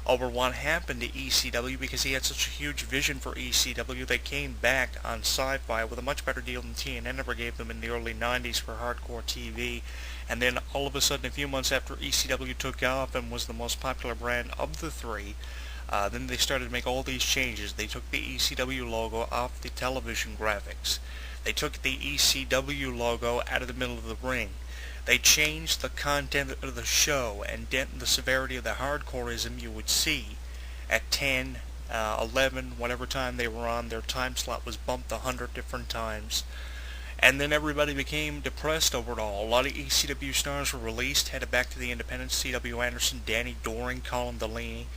over what happened to ECW because he had such a huge vision for ECW. They came back on Sci-Fi with a much better deal than TNN ever gave them in the early 90s for hardcore TV. And then all of a sudden, a few months after ECW took off and was the most popular brand of the three, then they started to make all these changes. They took the ECW logo off the television graphics. They took the ECW logo out of the middle of the ring. They changed the content of the show and dented the severity of the hardcoreism you would see at 10, 11, whatever time they were on. Their time slot was bumped 100 different times. And then everybody became depressed over it all. A lot of ECW stars were released, headed back to the independents. C.W. Anderson, Danny Doring, Colin Delaney,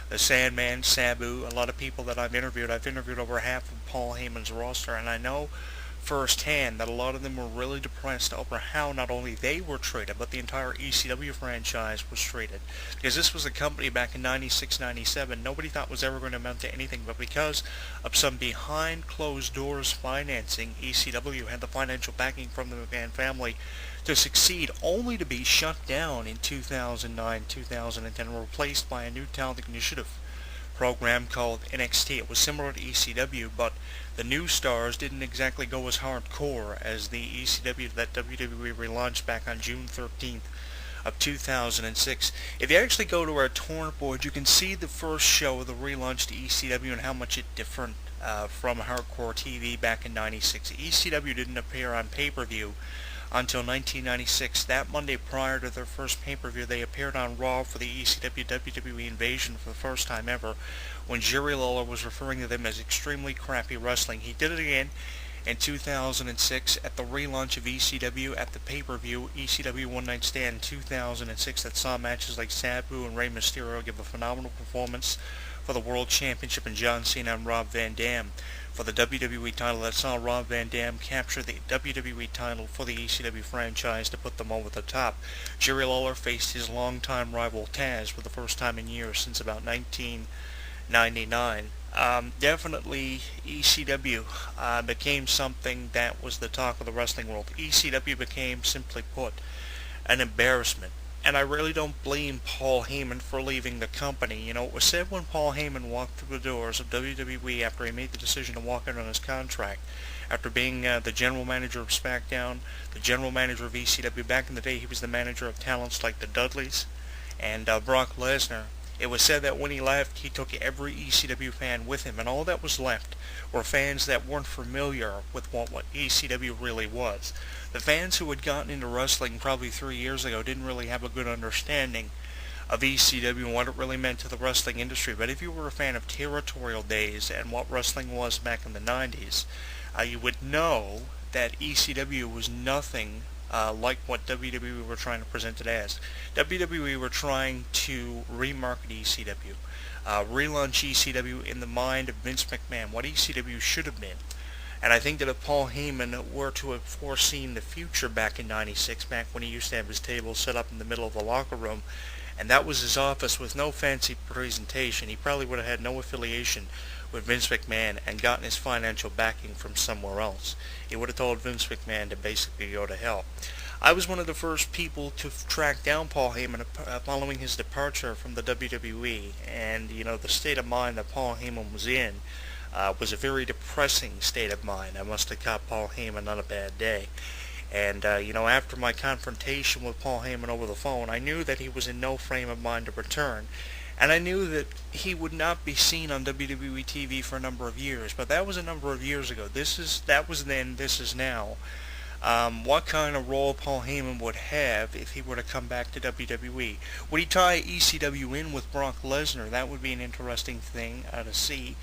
the Sandman, Sabu, a lot of people that I've interviewed over half of Paul Heyman's roster, and I know firsthand that a lot of them were really depressed over how not only they were treated, but the entire ECW franchise was treated. Because this was a company back in 96, 97, nobody thought was ever going to amount to anything, but because of some behind closed doors financing, ECW had the financial backing from the McMahon family to succeed, only to be shut down in 2009, 2010, and replaced by a new talent initiative program called NXT. It was similar to ECW, but the new stars didn't exactly go as hardcore as the ECW that WWE relaunched back on June 13th of 2006. If you actually go to our torrent board, you can see the first show of the relaunched ECW and how much it differed from hardcore TV back in 96. ECW didn't appear on pay-per-view until 1996. That Monday prior to their first pay-per-view, they appeared on Raw for the ECW WWE Invasion for the first time ever, when Jerry Lawler was referring to them as extremely crappy wrestling. He did it again in 2006 at the relaunch of ECW at the pay-per-view ECW One Night Stand 2006 that saw matches like Sabu and Rey Mysterio give a phenomenal performance for the World Championship, and John Cena and Rob Van Dam for the WWE title, that saw Rob Van Dam capture the WWE title for the ECW franchise to put them over the top. Jerry Lawler faced his longtime rival Taz for the first time in years, since about 1999. Definitely ECW became something that was the talk of the wrestling world. ECW became, simply put, an embarrassment. And I really don't blame Paul Heyman for leaving the company. You know, it was said when Paul Heyman walked through the doors of WWE after he made the decision to walk out on his contract, after being the general manager of SmackDown, the general manager of ECW. Back in the day, he was the manager of talents like the Dudleys and Brock Lesnar. It was said that when he left, he took every ECW fan with him, and all that was left were fans that weren't familiar with what ECW really was. The fans who had gotten into wrestling probably 3 years ago didn't really have a good understanding of ECW and what it really meant to the wrestling industry. But if you were a fan of territorial days and what wrestling was back in the 90s, you would know that ECW was nothing like what WWE were trying to present it as. WWE were trying to remarket ECW, relaunch ECW in the mind of Vince McMahon, what ECW should have been. And I think that if Paul Heyman were to have foreseen the future back in 96, back when he used to have his table set up in the middle of the locker room, and that was his office with no fancy presentation, he probably would have had no affiliation with Vince McMahon and gotten his financial backing from somewhere else. He would have told Vince McMahon to basically go to hell. I was one of the first people to track down Paul Heyman following his departure from the WWE, and the state of mind that Paul Heyman was in was a very depressing state of mind. I must have caught Paul Heyman on a bad day. And, after my confrontation with Paul Heyman over the phone, I knew that he was in no frame of mind to return. And I knew that he would not be seen on WWE TV for a number of years. But that was a number of years ago. That was then, this is now. What kind of role Paul Heyman would have if he were to come back to WWE? Would he tie ECW in with Brock Lesnar? That would be an interesting thing to see.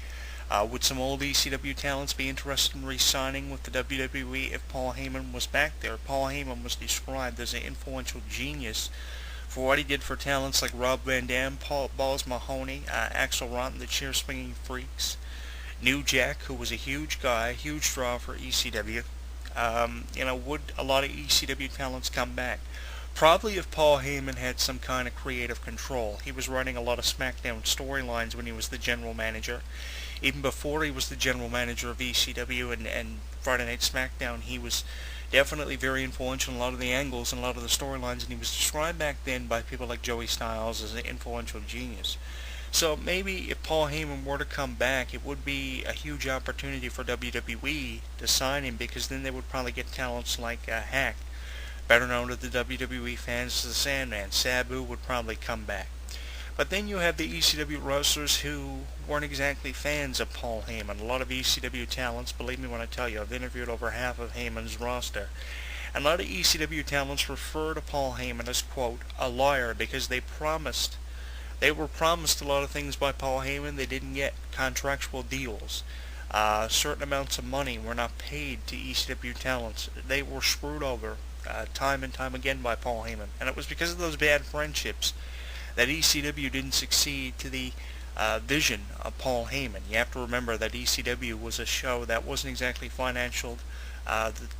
Would some old ECW talents be interested in re-signing with the WWE if Paul Heyman was back there? Paul Heyman was described as an influential genius for what he did for talents like Rob Van Dam, Balls Mahoney, Axel Rotten, the Chair-Swinging Freaks, New Jack, who was a huge guy, huge draw for ECW. Would a lot of ECW talents come back? Probably if Paul Heyman had some kind of creative control. He was running a lot of SmackDown storylines when he was the general manager. Even before he was the general manager of ECW and Friday Night SmackDown, he was definitely very influential in a lot of the angles and a lot of the storylines, and he was described back then by people like Joey Styles as an influential genius. So maybe if Paul Heyman were to come back, it would be a huge opportunity for WWE to sign him, because then they would probably get talents like Hack, better known to the WWE fans as the Sandman. Sabu would probably come back. But then you have the ECW wrestlers who weren't exactly fans of Paul Heyman. A lot of ECW talents, believe me when I tell you, I've interviewed over half of Heyman's roster. And a lot of ECW talents refer to Paul Heyman as, quote, a liar, because they were promised a lot of things by Paul Heyman they didn't get. Contractual deals. Certain amounts of money were not paid to ECW talents. They were screwed over time and time again by Paul Heyman. And it was because of those bad friendships that ECW didn't succeed to the vision of Paul Heyman. You have to remember that ECW was a show that wasn't exactly financial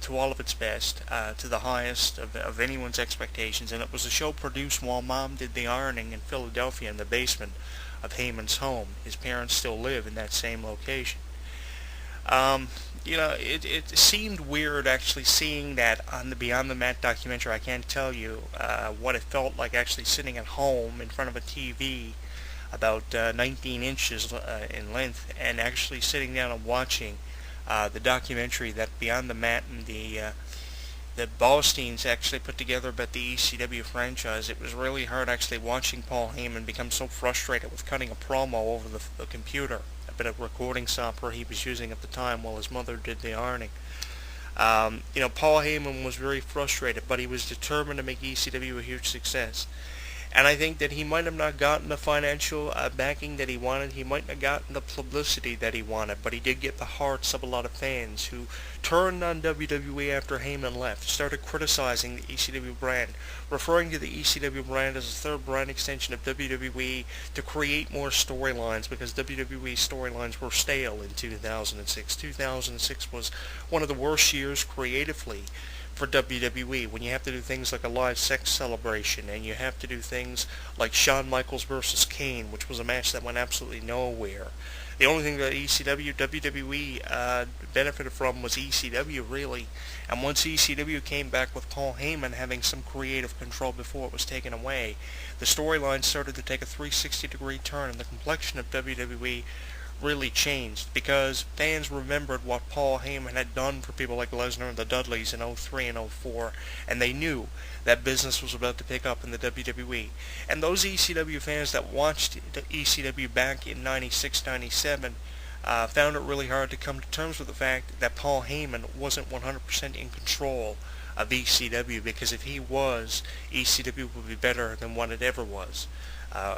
to all of its best, to the highest of anyone's expectations, and it was a show produced while Mom did the ironing in Philadelphia in the basement of Heyman's home. His parents still live in that same location. It seemed weird actually seeing that on the Beyond the Mat documentary. I can't tell you what it felt like actually sitting at home in front of a TV about 19 inches in length, and actually sitting down and watching the documentary that Beyond the Mat and the Ballsteins actually put together about the ECW franchise. It was really hard actually watching Paul Heyman become so frustrated with cutting a promo over the computer, a bit of recording software he was using at the time while his mother did the ironing. Paul Heyman was very frustrated, but he was determined to make ECW a huge success. And I think that he might have not gotten the financial backing that he wanted. He might not have gotten the publicity that he wanted, but he did get the hearts of a lot of fans who turned on WWE after Heyman left, started criticizing the ECW brand, referring to the ECW brand as a third brand extension of WWE to create more storylines, because WWE storylines were stale in 2006. 2006 was one of the worst years creatively for WWE, when you have to do things like a live sex celebration, and you have to do things like Shawn Michaels versus Kane, which was a match that went absolutely nowhere. The only thing that WWE benefited from was ECW, really. And once ECW came back with Paul Heyman having some creative control before it was taken away, the storyline started to take a 360-degree turn, and the complexion of WWE really changed, because fans remembered what Paul Heyman had done for people like Lesnar and the Dudleys in 03 and 04, and they knew that business was about to pick up in the WWE. And those ECW fans that watched the ECW back in 96, 97 found it really hard to come to terms with the fact that Paul Heyman wasn't 100% in control of ECW, because if he was, ECW would be better than what it ever was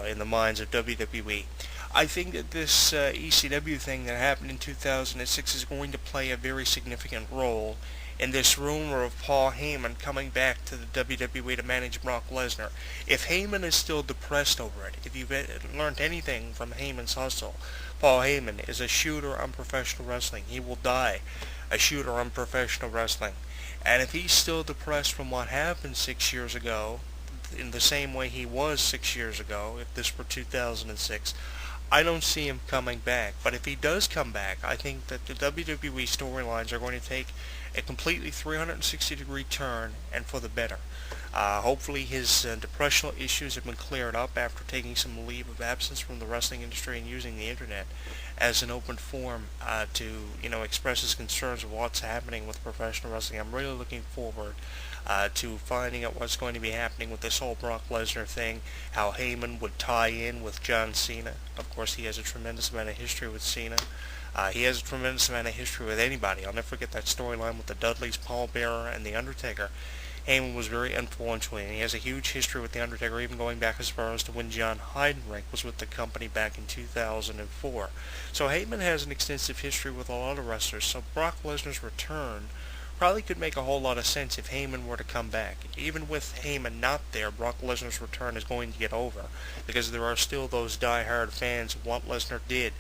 in the minds of WWE. I think that this ECW thing that happened in 2006 is going to play a very significant role in this rumor of Paul Heyman coming back to the WWE to manage Brock Lesnar. If Heyman is still depressed over it, if you've learned anything from Heyman's hustle, Paul Heyman is a shooter on professional wrestling. He will die a shooter on professional wrestling. And if he's still depressed from what happened 6 years ago, in the same way he was 6 years ago, if this were 2006, I don't see him coming back. But if he does come back, I think that the WWE storylines are going to take a completely 360-degree turn, and for the better. Hopefully his depressional issues have been cleared up after taking some leave of absence from the wrestling industry and using the internet as an open forum to express his concerns of what's happening with professional wrestling. I'm really looking forward to finding out what's going to be happening with this whole Brock Lesnar thing, how Heyman would tie in with John Cena. Of course, he has a tremendous amount of history with Cena. He has a tremendous amount of history with anybody. I'll never forget that storyline with the Dudleys, Paul Bearer, and The Undertaker. Heyman was very influential, and he has a huge history with The Undertaker, even going back as far as to when John Heidenreich was with the company back in 2004. So Heyman has an extensive history with a lot of wrestlers, so Brock Lesnar's return probably could make a whole lot of sense if Heyman were to come back. Even with Heyman not there, Brock Lesnar's return is going to get over, because there are still those die-hard fans of what Lesnar did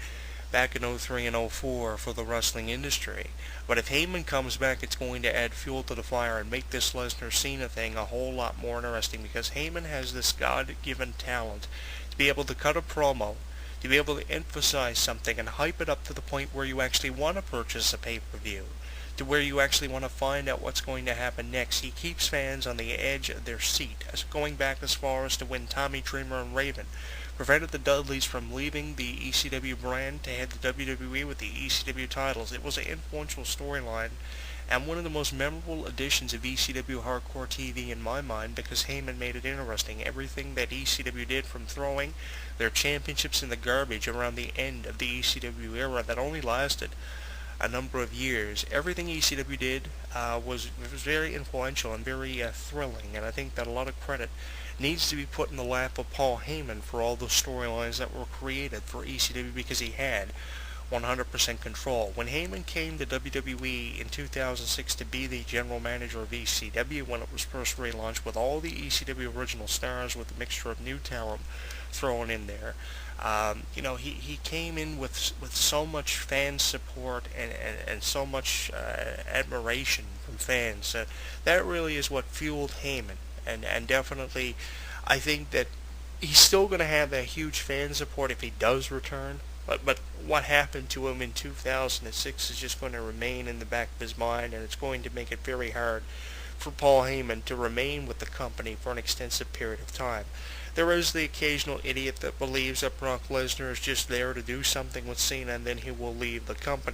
back in 03 and 04 for the wrestling industry. But if Heyman comes back, it's going to add fuel to the fire and make this Lesnar-Cena thing a whole lot more interesting, because Heyman has this God-given talent to be able to cut a promo, to be able to emphasize something and hype it up to the point where you actually want to purchase a pay-per-view, to where you actually want to find out what's going to happen next. He keeps fans on the edge of their seat, going back as far as to when Tommy Dreamer and Raven prevented the Dudleys from leaving the ECW brand to head the WWE with the ECW titles. It was an influential storyline and one of the most memorable editions of ECW Hardcore TV in my mind because Heyman made it interesting. Everything that ECW did, from throwing their championships in the garbage around the end of the ECW era that only lasted a number of years, everything ECW did was very influential and very thrilling, and I think that a lot of credit needs to be put in the lap of Paul Heyman for all those storylines that were created for ECW because he had 100% control. When Heyman came to WWE in 2006 to be the general manager of ECW when it was first relaunched with all the ECW original stars with a mixture of new talent thrown in there, he came in with so much fan support and so much admiration from fans. That really is what fueled Heyman, and definitely I think that he's still going to have that huge fan support if he does return. But what happened to him in 2006 is just going to remain in the back of his mind, and it's going to make it very hard for Paul Heyman to remain with the company for an extensive period of time. There is the occasional idiot that believes that Brock Lesnar is just there to do something with Cena and then he will leave the company.